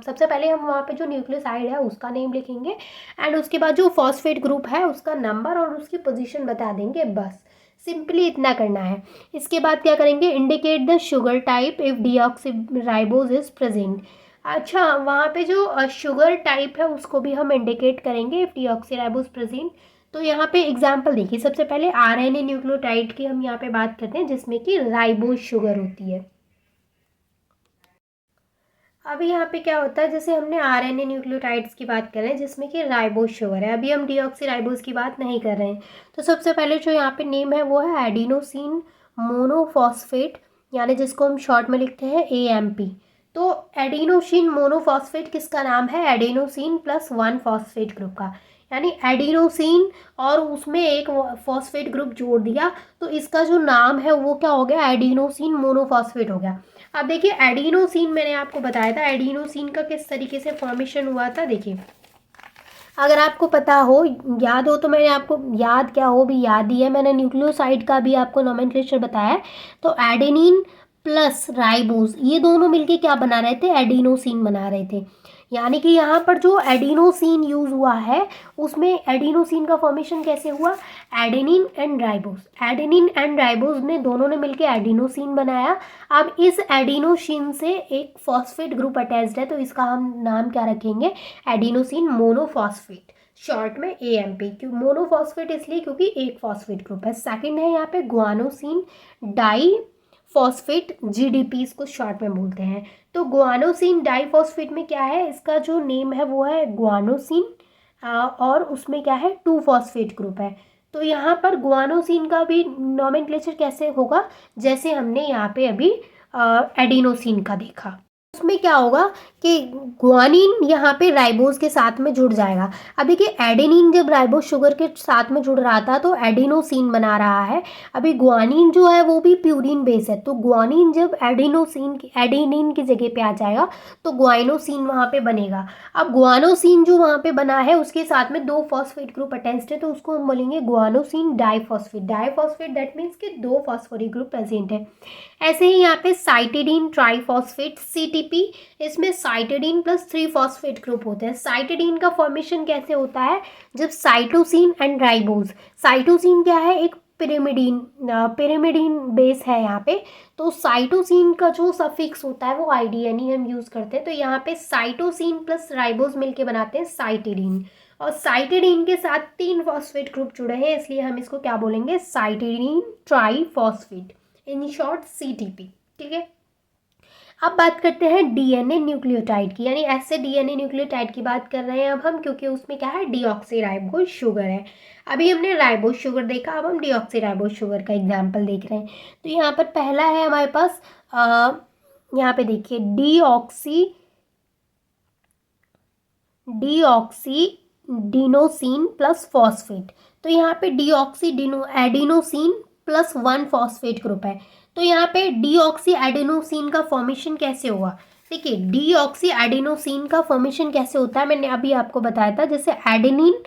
Speaker 1: सबसे पहले हम वहाँ पे जो न्यूक्लियोसाइड है उसका नेम लिखेंगे, एंड उसके बाद जो फॉस्फेट ग्रुप है उसका नंबर और उसकी पोजीशन बता देंगे, बस सिंपली इतना करना है। इसके बाद क्या करेंगे, indicate the sugar type if deoxyribose is present. अच्छा, वहाँ पे जो शुगर टाइप है उसको भी हम इंडिकेट करेंगे इफ डीऑक्सीराइबोज प्रेजेंट। तो यहाँ पे एग्जाम्पल देखिए, सबसे पहले RNA न्यूक्लियोटाइड की हम यहाँ पे बात करते हैं जिसमें कि राइबोज शुगर होती है। अभी यहाँ पे क्या होता है, जैसे हमने RNA न्यूक्लियोटाइड्स की बात कर रहे हैं जिसमें कि राइबोज शुगर है, अभी हम डीऑक्सीराइबोज की बात नहीं कर रहे हैं। तो सबसे पहले जो यहाँ पे नेम है वो है एडिनोसिन मोनोफॉस्फेट, यानी जिसको हम शॉर्ट में लिखते हैं AMP। तो एडिनोसिन मोनोफॉस्फेट किसका नाम है, एडिनोसिन प्लस 1 फॉस्फेट ग्रुप का, यानी एडिनोसिन और उसमें एक फॉस्फेट ग्रुप जोड़ दिया तो इसका जो नाम है वो क्या हो गया, एडिनोसिन मोनोफॉस्फेट हो गया। अब देखिए एडिनोसिन मैंने आपको बताया था, एडिनोसिन का किस तरीके से फॉर्मेशन हुआ था। देखिए अगर आपको पता हो, याद हो, तो मैंने आपको, याद क्या हो भी याद ही है, मैंने न्यूक्लियोसाइड का भी आपको नोमेनक्लेचर बताया है। तो एडेनिन प्लस राइबोज, ये दोनों मिलके क्या बना रहे थे, एडिनोसिन बना रहे थे। यानी कि यहाँ पर जो एडिनोसिन यूज़ हुआ है उसमें एडिनोसिन का फॉर्मेशन कैसे हुआ, adenine and ribose, adenine and ribose ने दोनों ने मिलके एडिनोसिन बनाया। अब इस एडिनोसिन से एक फॉस्फेट ग्रुप अटैच्ड है, तो इसका हम नाम क्या रखेंगे, एडिनोसिन मोनोफॉस्फेट, शॉर्ट में AMP। क्यों मोनोफॉस्फेट, इसलिए क्योंकि एक फॉस्फेट ग्रुप है। सेकंड है यहाँ पे गुआनोसिन डाई फॉस्फेट, GDP इसको शॉर्ट में बोलते हैं। तो गुआनोसिन डाइफॉस्फेट में क्या है, इसका जो नेम है वो है गुआनोसिन और उसमें क्या है 2 फॉस्फेट ग्रुप है। तो यहाँ पर गुआनोसिन का भी नॉमेनक्लेचर कैसे होगा, जैसे हमने यहाँ पे अभी एडिनोसिन का देखा। उसमें क्या होगा कि गुआनिन यहाँ पे राइबोज के साथ में जुड़ जाएगा। अब देखिए एडेनिन जब राइबोज शुगर के साथ में जुड़ रहा था तो एडिनोसिन बना रहा है। अभी गुआनिन जो है वो भी प्यूरिन बेस है, तो गुआनिन जब एडेनिन की जगह पे आ जाएगा तो गुआइनोसिन वहाँ पे बनेगा। अब गुआनोसिन जो वहाँ पे बना है उसके साथ में 2 फॉस्फेट ग्रुप अटैच्ड है, तो उसको हम बोलेंगे guanosine diphosphate. Diphosphate that means कि 2 फॉस्फोरिक ग्रुप प्रेजेंट है। ऐसे ही यहाँ पे साइटिडीन ट्राइफॉस्फेट CTP, इसमें साइटिडीन प्लस 3 फॉस्फेट ग्रुप होते हैं। साइटिडीन का फॉर्मेशन कैसे होता है, जब साइटोसिन एंड राइबोज, साइटोसिन क्या है, एक पिरिमिडीन बेस है यहाँ पे, तो साइटोसिन का जो सफिक्स होता है वो IDN हम यूज़ करते हैं। तो यहाँ पे साइटोसिन प्लस राइबोज मिलके बनाते हैं साइटिडीन, और साइटिडीन के साथ 3 फॉस्फेट ग्रुप जुड़े हैं, इसलिए हम इसको क्या बोलेंगे, cytidine triphosphate, in short CTP। ठीक है, अब बात करते हैं DNA न्यूक्लियोटाइड की, यानी ऐसे DNA न्यूक्लियोटाइड की बात कर रहे हैं अब हम, क्योंकि उसमें क्या है, डीऑक्सीराइबोज शुगर है। अभी हमने राइबोज शुगर देखा, अब हम डीऑक्सीराइबोज शुगर का एग्जाम्पल देख रहे हैं। तो यहाँ पर पहला है हमारे पास यहाँ पे देखिए डीऑक्सीडिनोसिन प्लस फॉस्फेट। तो यहाँ पे एडिनोसिन प्लस 1 फॉस्फेट ग्रुप है। तो यहाँ पे डीऑक्सी एडेनोसिन का फॉर्मेशन कैसे हुआ, देखिए डीऑक्सी एडेनोसिन का फॉर्मेशन कैसे होता है, मैंने अभी आपको बताया था। जैसे adenine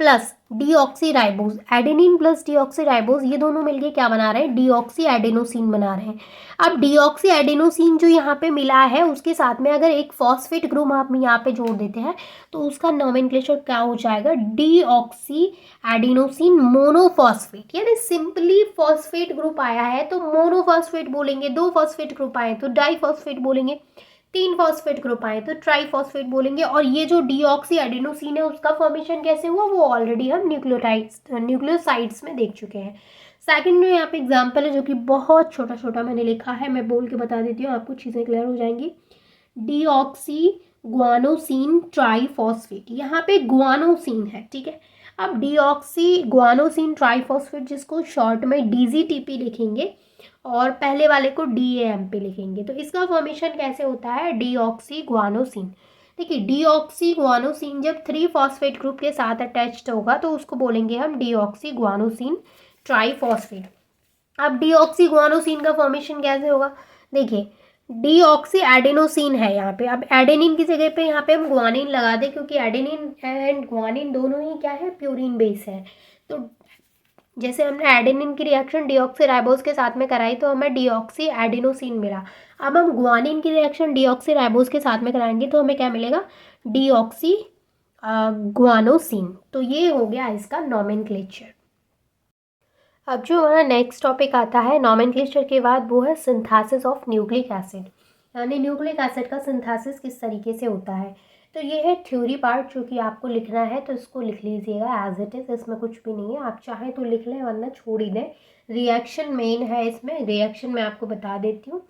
Speaker 1: plus deoxyribose, adenine plus deoxyribose ये दोनों मिलके क्या बना रहे हैं, डीऑक्सी एडेनोसिन बना रहे हैं। अब डीऑक्सी एडेनोसिन जो यहाँ पे मिला है उसके साथ में अगर एक फॉस्फेट ग्रुप आप यहाँ पे जोड़ देते हैं तो उसका नॉमेनक्लेचर क्या हो जाएगा, डीऑक्सी एडिनोसिन मोनोफॉस्फेट। यानी सिंपली फॉस्फेट ग्रुप आया है तो मोनोफॉस्फेट बोलेंगे, 2 फॉस्फेट ग्रुप आए तो डाइफॉस्फेट बोलेंगे, 3 फॉस्फेट ग्रुप आए तो ट्राइफॉस्फेट बोलेंगे। और ये जो डीऑक्सी एडिनोसिन है उसका फॉर्मेशन कैसे हुआ वो ऑलरेडी हम न्यूक्लियोसाइड्स में देख चुके हैं। सेकंड में यहाँ पे एग्जाम्पल है जो कि बहुत छोटा छोटा मैंने लिखा है, मैं बोल के बता देती हूँ, आपको चीज़ें क्लियर हो जाएंगी। डीऑक्सी गुआनोसिन ट्राइफॉस्फेट, यहाँ पे गुआनोसिन है, ठीक है। अब डीऑक्सी गुआनोसिन ट्राइफॉस्फेट जिसको शॉर्ट में DGTP लिखेंगे और पहले वाले को DAMP लिखेंगे। तो इसका फॉर्मेशन कैसे होता है, डीऑक्सी गुआनोसिन। देखिए डीऑक्सी गुआनोसिन जब 3 फॉस्फेट ग्रुप के साथ अटैच्ड होगा तो उसको बोलेंगे हम डीऑक्सी गुआनोसिन ट्राइफॉस्फेट। अब डीऑक्सी गुआनोसिन का फॉर्मेशन कैसे होगा, देखिए डीऑक्सी एडेनोसिन है यहाँ पे, अब एडेनिन की जगह पे यहाँ पे हम गुआनिन लगा दें क्योंकि एडेनिन एंड गुआनिन दोनों ही क्या है, प्यूरिन बेस है। तो जैसे हमने एडेनिन की रिएक्शन डीऑक्सीराइबोज के साथ में कराई तो हमें डीऑक्सी एडिनोसिन मिला। अब हम गुआनिन की रिएक्शन डीऑक्सीराइबोज के साथ में कराएंगे तो हमें क्या मिलेगा, डीऑक्सी गुआनोसिन। तो ये हो गया इसका नॉमेनक्लेचर। अब जो हमारा नेक्स्ट टॉपिक आता है नॉमेनक्लेचर के बाद वो है सिंथेसिस ऑफ न्यूक्लिक एसिड, यानी न्यूक्लिक एसिड का सिंथेसिस किस तरीके से होता है। तो ये है थ्योरी पार्ट जो कि आपको लिखना है, तो इसको लिख लीजिएगा एज इट इज़, इसमें कुछ भी नहीं है, आप चाहें तो लिख लें वरना छोड़ ही दें। रिएक्शन मेन है इसमें, रिएक्शन मैं आपको बता देती हूँ।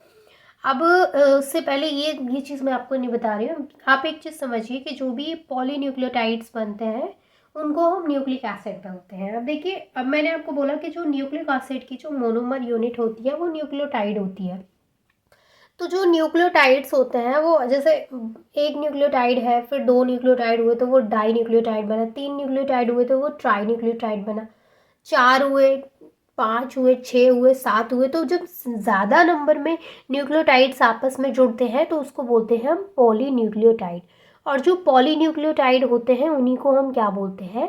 Speaker 1: अब उससे पहले ये चीज़ मैं आपको नहीं बता रही हूँ, आप एक चीज़ समझिए कि जो भी पॉलीन्यूक्लियोटाइड्स बनते हैं उनको हम न्यूक्लिक एसिड बोलते हैं। अब देखिए, अब मैंने आपको बोला कि जो न्यूक्लिक एसिड की जो मोनोमर यूनिट होती है वो न्यूक्लियोटाइड होती है। तो जो न्यूक्लियोटाइड्स होते हैं वो जैसे एक न्यूक्लियोटाइड है, फिर 2 न्यूक्लियोटाइड हुए तो वो डाई न्यूक्लियोटाइड बना, 3 न्यूक्लियोटाइड हुए तो वो ट्राई न्यूक्लियोटाइड बना, 4 हुए, 5 हुए, 6 हुए, 7 हुए। तो जब ज़्यादा नंबर में न्यूक्लियोटाइड्स आपस में जुड़ते हैं तो उसको बोलते हैं हम पॉलीन्यूक्लियोटाइड। और जो पॉलीन्यूक्लियोटाइड होते हैं उन्हीं को हम क्या बोलते हैं,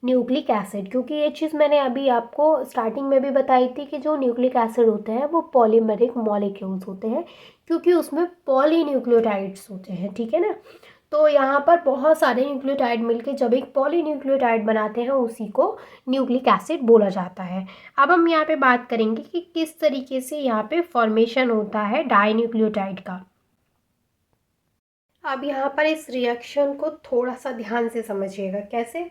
Speaker 1: न्यूक्लिक एसिड, क्योंकि ये चीज़ मैंने अभी आपको स्टार्टिंग में भी बताई थी कि जो न्यूक्लिक एसिड होते हैं वो पॉलीमेरिक मॉलिक्यूल्स होते हैं, क्योंकि उसमें पॉलीन्यूक्लियोटाइड्स होते हैं, ठीक है ना। तो यहाँ पर बहुत सारे न्यूक्लियोटाइड मिलके जब एक पॉलीन्यूक्लियोटाइड बनाते हैं उसी को न्यूक्लिक एसिड बोला जाता है। अब हम यहाँ पे बात करेंगे कि किस तरीके से यहाँ पे फॉर्मेशन होता है डाई न्यूक्लियोटाइड का। अब यहाँ पर इस रिएक्शन को थोड़ा सा ध्यान से समझिएगा। कैसे?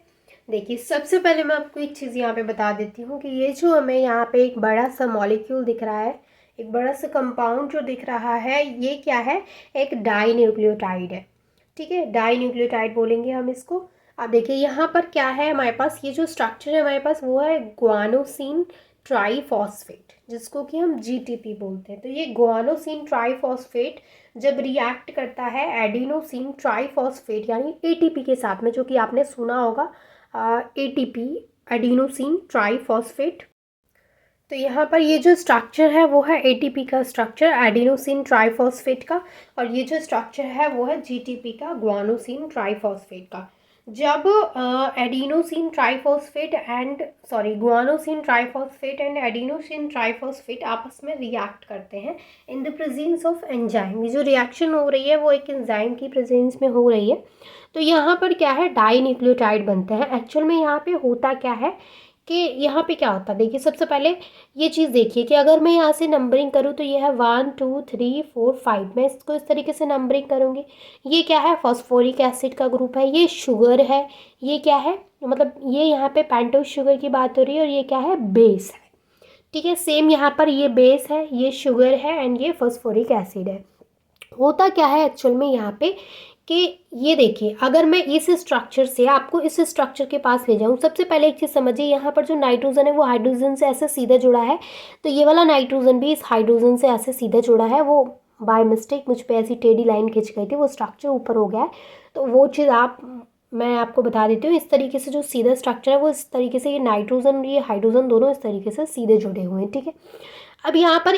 Speaker 1: देखिए, सबसे पहले मैं आपको एक चीज़ यहाँ पे बता देती हूँ कि ये जो हमें यहाँ पे एक बड़ा सा मॉलिक्यूल दिख रहा है, एक बड़ा सा कंपाउंड जो दिख रहा है, ये क्या है? एक डाई न्यूक्लियोटाइड है, ठीक है। डाई न्यूक्लियोटाइड बोलेंगे हम इसको। अब देखिए यहाँ पर क्या है हमारे पास, ये जो स्ट्रक्चर है हमारे पास वो है ग्वानोसिन ट्राईफॉस्फेट, जिसको कि हम जीटीपी बोलते हैं। तो ये ग्वानोसिन ट्राईफॉस्फेट जब रिएक्ट करता है एडिनोसिन ट्राईफॉस्फेट यानी एटीपी के साथ में, जो कि आपने सुना होगा एटीपी, एडिनोसिन ट्राईफॉस्फेट। तो यहाँ पर ये जो स्ट्रक्चर है वो है एटीपी का स्ट्रक्चर, एडिनोसिन ट्राईफॉस्फेट का, और ये जो स्ट्रक्चर है वो है जीटीपी का, ग्वानोसिन ट्राईफॉस्फेट का। जब adenosine triphosphate and guanosine triphosphate and adenosine triphosphate आपस में रिएक्ट करते हैं in the presence of enzyme, ये जो रिएक्शन हो रही है वो एक एंजाइम की प्रेजेंस में हो रही है। तो यहाँ पर क्या है, डाई न्यूक्लियोटाइड बनते हैं। एक्चुअल में यहाँ पे होता क्या है कि यहाँ पे क्या होता है, देखिए सबसे पहले ये चीज़ देखिए कि अगर मैं यहाँ से नंबरिंग करूँ तो ये है 1 2 3 4 5, मैं इसको इस तरीके से नंबरिंग करूँगी। ये क्या है, फॉस्फोरिक एसिड का ग्रुप है, ये शुगर है, ये क्या है, मतलब ये यहाँ पे पेंटोस शुगर की बात हो रही है, और ये क्या है, बेस है, ठीक है। सेम यहाँ पर ये बेस है, ये शुगर है एंड ये फॉस्फोरिक एसिड है। होता क्या है एक्चुअल में यहाँ पे कि ये देखिए, अगर मैं इस स्ट्रक्चर से आपको इस स्ट्रक्चर के पास ले जाऊँ, सबसे पहले एक चीज़ समझिए, यहाँ पर जो नाइट्रोजन है वो हाइड्रोजन से ऐसे सीधा जुड़ा है, तो ये वाला नाइट्रोजन भी इस हाइड्रोजन से ऐसे सीधा जुड़ा है। वो बाय मिस्टेक मुझ पे ऐसी टेढ़ी लाइन खिंच गई थी, वो स्ट्रक्चर ऊपर हो गया है, तो वो चीज़ मैं आपको बता देती हूँ। इस तरीके से जो सीधा स्ट्रक्चर है वो इस तरीके से, ये नाइट्रोजन और ये हाइड्रोजन दोनों इस तरीके से सीधे जुड़े हुए हैं, ठीक है। अब यहाँ पर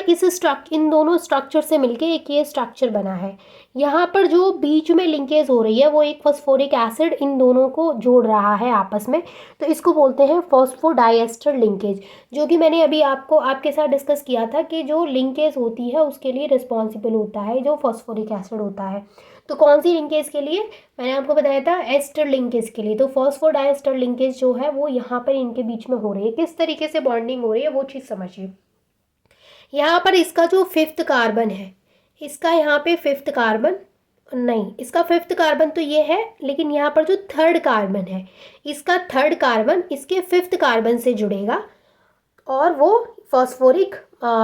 Speaker 1: इन दोनों स्ट्रक्चर से मिलके एक ये स्ट्रक्चर बना है। यहाँ पर जो बीच में लिंकेज हो रही है वो एक फॉस्फोरिक एसिड इन दोनों को जोड़ रहा है आपस में, तो इसको बोलते हैं फॉस्फोडाइएस्टर लिंकेज, जो कि मैंने अभी आपके साथ डिस्कस किया था कि जो लिंकेज होती है उसके लिए रिस्पॉन्सिबल होता है जो फॉस्फोरिक एसिड होता है। तो कौन सी लिंकेज के लिए? मैंने आपको बताया था एस्टर लिंकेज के लिए। तो फॉस्फोडाइएस्टर लिंकेज जो है वो यहाँ पर इनके बीच में हो रही है। किस तरीके से बॉन्डिंग हो रही है वो चीज़ समझिए। यहाँ पर इसका जो 5th कार्बन है, इसका यहाँ पे 5th कार्बन नहीं, इसका 5th कार्बन तो ये है, लेकिन यहाँ पर जो 3rd कार्बन है, इसका 3rd कार्बन इसके 5th कार्बन से जुड़ेगा और वो फॉस्फोरिक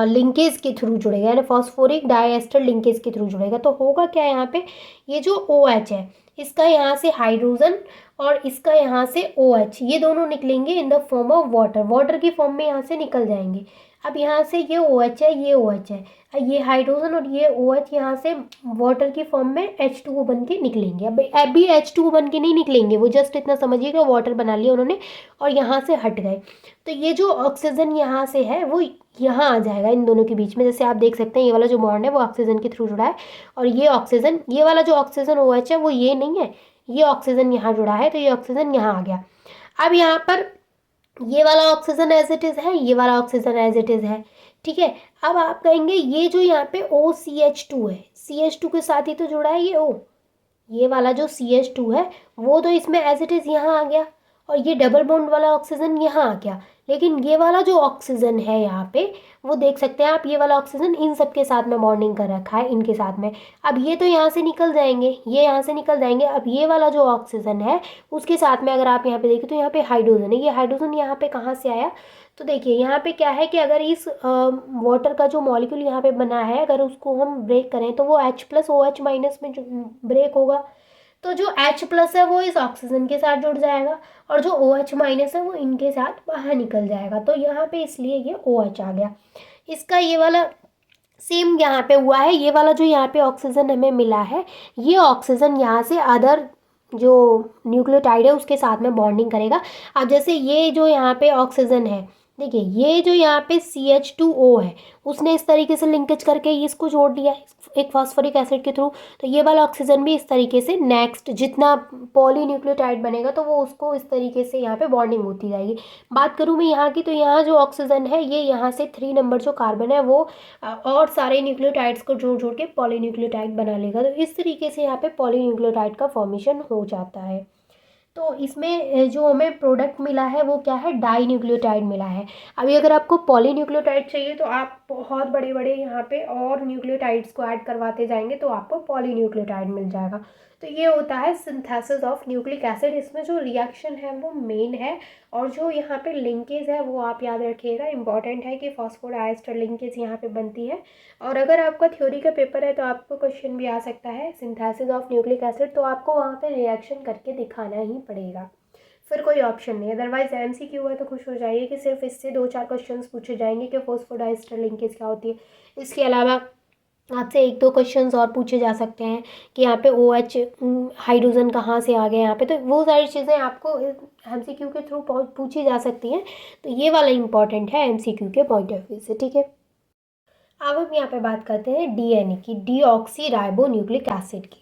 Speaker 1: लिंकेज के थ्रू जुड़ेगा, यानी फॉस्फोरिक डाइएस्टर लिंकेज के थ्रू जुड़ेगा। तो होगा क्या यहाँ पे, ये जो OH है इसका यहाँ से हाइड्रोजन और इसका यहाँ से OH, ये दोनों निकलेंगे in the form of water की फॉर्म में यहाँ से निकल जाएंगे। अब यहाँ से ये OH है, ये OH है, ये हाइड्रोजन और ये OH यहाँ से वाटर की फॉर्म में H2O बन के निकलेंगे। अब अभी H2O बन के नहीं निकलेंगे, वो जस्ट इतना समझिएगा वाटर बना लिया उन्होंने और यहाँ से हट गए। तो ये जो ऑक्सीजन यहाँ से है वो यहाँ आ जाएगा इन दोनों के बीच में। जैसे आप देख सकते हैं ये वाला जो बॉन्ड है वो ऑक्सीजन के थ्रू जुड़ा है, और ये ऑक्सीजन, ये वाला जो ऑक्सीजन OH है वो ये नहीं है, ये ऑक्सीजन यहाँ जुड़ा है, तो ये ऑक्सीजन यहाँ आ गया। अब यहाँ पर ये वाला ऑक्सीजन एज इट इज़ है, ये वाला ऑक्सीजन एज इट इज़ है, ठीक है। अब आप कहेंगे ये जो यहाँ पे OCH2 है, CH2 के साथ ही तो जुड़ा है ये O, ये वाला जो CH2 है वो तो इसमें एज इट इज़ यहाँ आ गया, और ये डबल बॉन्ड वाला ऑक्सीजन यहाँ आ गया। लेकिन ये वाला जो ऑक्सीजन है यहाँ पे, वो देख सकते हैं आप, ये वाला ऑक्सीजन इन सब के साथ में बॉन्डिंग कर रखा है इनके साथ में। अब ये तो यहाँ से निकल जाएंगे, ये यहाँ से निकल जाएंगे। अब ये वाला जो ऑक्सीजन है उसके साथ में अगर आप यहाँ पे देखें तो यहाँ पे हाइड्रोजन है, ये हाइड्रोजन यहाँ पे कहाँ से आया? तो देखिए यहाँ पे क्या है कि अगर इस वाटर का जो मॉलिक्यूल यहाँ पे बना है अगर उसको हम ब्रेक करें तो वो H+OH- में जो ब्रेक होगा, तो जो H+ है वो इस ऑक्सीजन के साथ जुड़ जाएगा और जो OH- है वो इनके साथ बाहर निकल जाएगा। तो यहाँ पे इसलिए ये OH आ गया। इसका ये वाला सेम यहाँ पे हुआ है, ये वाला जो यहाँ पे ऑक्सीजन हमें मिला है, ये ऑक्सीजन यहाँ से अदर जो न्यूक्लियोटाइड है उसके साथ में बॉन्डिंग करेगा। अब जैसे ये जो यहाँ पे ऑक्सीजन है देखिए ये जो यहाँ पे CH2O है, उसने इस तरीके से लिंकेज करके इसको जोड़ दिया है एक फास्फोरिक एसिड के थ्रू। तो ये वाला ऑक्सीजन भी इस तरीके से नेक्स्ट जितना पॉलीन्यूक्लियोटाइड बनेगा तो वो उसको इस तरीके से यहाँ पे बॉन्डिंग होती जाएगी। बात करूँ मैं यहाँ की, तो यहाँ जो ऑक्सीजन है ये यहाँ से 3 नंबर जो कार्बन है वो और सारे न्यूक्लियोटाइड्स को जोड़ जोड़ के पॉलीन्यूक्लियोटाइड बना लेगा। तो इस तरीके से यहाँ पे पॉलीन्यूक्लियोटाइड का फॉर्मेशन हो जाता है। तो इसमें जो हमें प्रोडक्ट मिला है वो क्या है, डाई न्यूक्लियोटाइड मिला है। अभी अगर आपको पॉलीन्यूक्लियोटाइड चाहिए तो आप बहुत बड़े बड़े यहाँ पे और न्यूक्लियोटाइड्स को ऐड करवाते जाएंगे तो आपको पॉलीन्यूक्लियोटाइड मिल जाएगा। तो ये होता है सिंथेसिस ऑफ न्यूक्लिक एसिड। इसमें जो रिएक्शन है वो मेन है, और जो यहाँ पे लिंकेज है वो आप याद रखिएगा, इंपॉर्टेंट है कि फॉस्फोडाइएस्टर लिंकेज यहाँ पे बनती है। और अगर आपका थ्योरी का पेपर है तो आपको क्वेश्चन भी आ सकता है सिंथेसिस ऑफ न्यूक्लिक एसिड, तो आपको वहाँ पे रिएक्शन करके दिखाना ही पड़ेगा, फिर कोई ऑप्शन नहीं। अदरवाइज MCQ है तो खुश हो जाइए कि सिर्फ इससे 2-4 क्वेश्चंस पूछे जाएंगे कि फॉस्फोडाइएस्टर लिंकेज क्या होती है। इसके अलावा आपसे 1-2 क्वेश्चंस और पूछे जा सकते हैं कि यहाँ पे OH हाइड्रोजन कहाँ से आ गया यहाँ पे, तो वो सारी चीज़ें आपको MCQ के थ्रू पूछी जा सकती हैं। तो ये वाला इंपॉर्टेंट है MCQ के पॉइंट ऑफ व्यू से, ठीक है। अब हम यहाँ पे बात करते हैं DNA की, डीऑक्सी राइबो न्यूक्लिक एसिड की।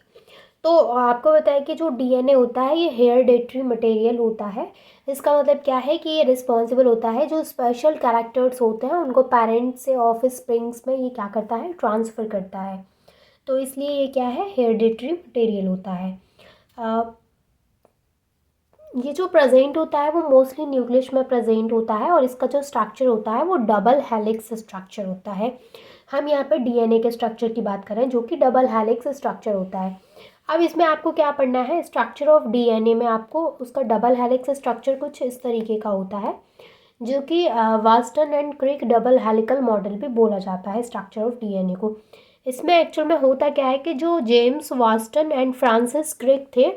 Speaker 1: तो आपको बताया कि जो DNA होता है ये हेरिडेटरी मटेरियल होता है। इसका मतलब क्या है कि ये रिस्पॉन्सिबल होता है, जो स्पेशल कैरेक्टर्स होते हैं उनको पेरेंट से ऑफ स्प्रिंग्स में ये क्या करता है, ट्रांसफ़र करता है। तो इसलिए ये क्या है, हेरिडेटरी मटेरियल होता है। ये जो प्रेजेंट होता है वो मोस्टली न्यूक्लियस में प्रेजेंट होता है, और इसका जो स्ट्रक्चर होता है वो डबल हेलिक्स स्ट्रक्चर होता है। हम यहाँ पे DNA के स्ट्रक्चर की बात कर रहे हैं जो कि डबल हेलिक्स स्ट्रक्चर होता है। अब इसमें आपको क्या पढ़ना है, स्ट्रक्चर ऑफ DNA में आपको उसका डबल हेलिक्स स्ट्रक्चर कुछ इस तरीके का होता है, जो कि वास्टन and Crick double helical model भी बोला जाता है स्ट्रक्चर ऑफ DNA को। इसमें एक्चुअल में होता क्या है कि जो जेम्स वास्टन एंड फ्रांसिस क्रिक थे,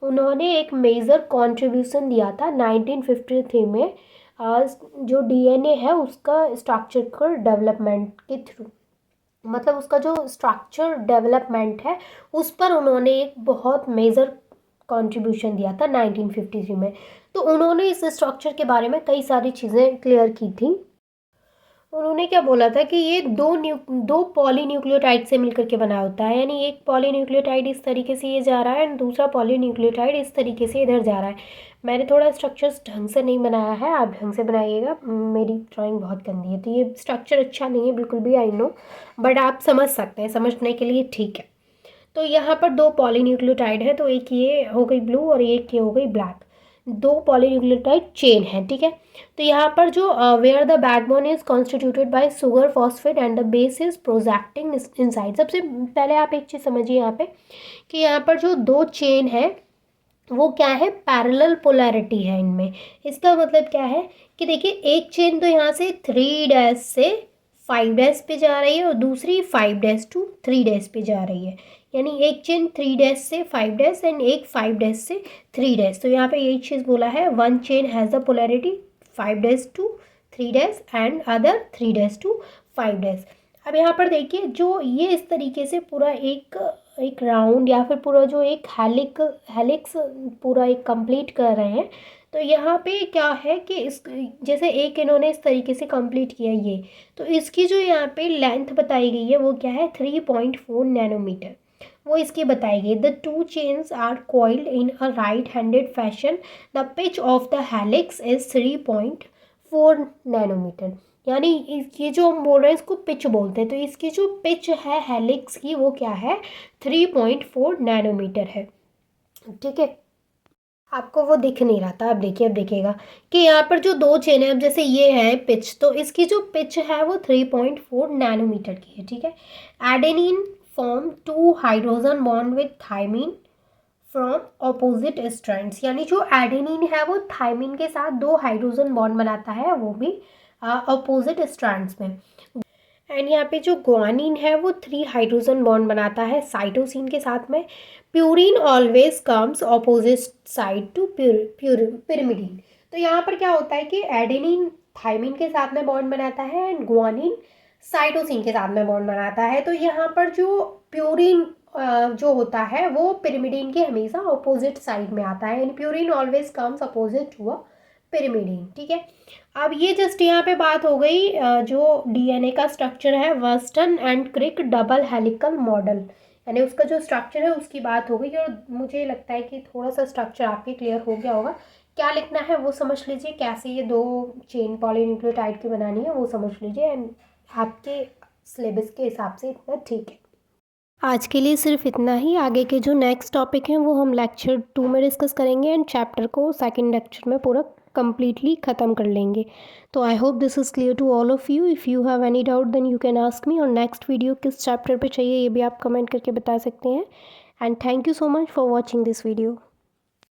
Speaker 1: उन्होंने एक मेजर कंट्रीब्यूशन दिया था 1953 में, जो DNA है उसका स्ट्रक्चर डेवलपमेंट के थ्रू, मतलब उसका जो स्ट्रक्चर डेवलपमेंट है उस पर उन्होंने एक बहुत मेजर कंट्रीब्यूशन दिया था 1953 में। तो उन्होंने इस स्ट्रक्चर के बारे में कई सारी चीज़ें क्लियर की थी। उन्होंने क्या बोला था कि ये दो पॉलीन्यूक्लियोटाइड से मिलकर के बना होता है, यानी एक पॉलीन्यूक्लियोटाइड इस तरीके से ये जा रहा है एंड दूसरा पॉलीन्यूक्लियोटाइड इस तरीके से इधर जा रहा है। मैंने थोड़ा स्ट्रक्चर्स ढंग से नहीं बनाया है, आप ढंग से बनाइएगा, मेरी ड्राइंग बहुत गंदी है तो ये स्ट्रक्चर अच्छा नहीं है बिल्कुल भी, आई नो, बट आप समझ सकते हैं, समझने के लिए ठीक है। तो यहाँ पर दो पॉलीन्यूक्लियोटाइड है, तो एक ये हो गई ब्लू और एक ये हो गई ब्लैक, दो पॉलीन्यूक्लियोटाइड चेन है, ठीक है। तो यहाँ पर जो where the backbone is constituted by sugar phosphate and the base is projecting inside. सबसे पहले आप एक चीज़ समझिए यहाँ पे कि यहाँ पर जो दो चेन है वो क्या है, पैरेलल पोलैरिटी है इनमें। इसका मतलब क्या है कि देखिए एक चेन तो यहाँ से 3' से 5' पे जा रही है और दूसरी 5' to 3' पे जा रही है, यानी एक चेन 3' से 5' एंड एक 5' से 3'। तो यहाँ पे यही चीज़ बोला है, one chain has the polarity 5' to 3' and other 3' to 5'। अब यहाँ पर देखिए जो ये इस तरीके से पूरा एक राउंड या फिर पूरा जो एक हेलिक्स पूरा एक कंप्लीट कर रहे हैं। तो यहाँ पे क्या है कि इस जैसे एक इन्होंने इस तरीके से कंप्लीट किया ये, तो इसकी जो यहाँ पे लेंथ बताई गई है वो क्या है, 3.4 नैनोमीटर, वो इसकी बताई गई। The two chains are coiled in a right handed fashion, the pitch of the helix is 3.4 nanometer. यानी ये जो हम बोल रहे हैं इसको पिच बोलते हैं, तो इसकी जो पिच है हेलिक्स की वो क्या है, 3.4 नैनोमीटर है, ठीक है। आपको वो दिख नहीं रहा था, अब देखिए, अब देखिएगा कि यहाँ पर जो दो चेन है, अब जैसे ये है पिच, तो इसकी जो पिच है वो 3.4 नैनोमीटर की है, ठीक है। Adenine form 2 hydrogen bond with thymine from opposite strands, यानी जो एडेनिन है वो थाइमिन के साथ 2 हाइड्रोजन बॉन्ड बनाता है, वो भी ऑपोजिट स्ट्रैंड्स में। एंड यहाँ पे जो ग्वानिन है वो 3 हाइड्रोजन बॉन्ड बनाता है साइटोसिन के साथ में। Purine always comes opposite side to pyrimidine. तो यहाँ पर क्या होता है कि एडेनिन थाइमिन के साथ में बॉन्ड बनाता है एंड ग्वानिन साइटोसिन के साथ में बॉन्ड बनाता है। तो यहाँ पर जो प्यूरिन जो होता है वो पिरिमिडीन के हमेशा अपोजिट साइड में आता है, and purine always comes opposite to a pyrimidine. ठीक है, अब ये जस्ट यहाँ पे बात हो गई जो डीएनए का स्ट्रक्चर है वस्टन and Crick double helical model, यानी उसका जो स्ट्रक्चर है उसकी बात हो गई। और मुझे लगता है कि थोड़ा सा स्ट्रक्चर आपके क्लियर हो गया होगा। क्या लिखना है वो समझ लीजिए, कैसे ये 2 चेन पॉलीन्यूक्लियोटाइड की बनानी है वो समझ लीजिए, एंड आपके सिलेबस के हिसाब से इतना ठीक है। आज के लिए सिर्फ इतना ही। आगे के जो नेक्स्ट टॉपिक हैं वो हम लेक्चर 2 में डिस्कस करेंगे एंड चैप्टर को सेकंड लेक्चर में पूरा कंप्लीटली ख़त्म कर लेंगे। तो I hope this is clear to all of you. If you have any doubt then you can ask me. और नेक्स्ट वीडियो किस चैप्टर पे चाहिए ये भी आप कमेंट करके बता सकते हैं। And thank you so much for watching this video.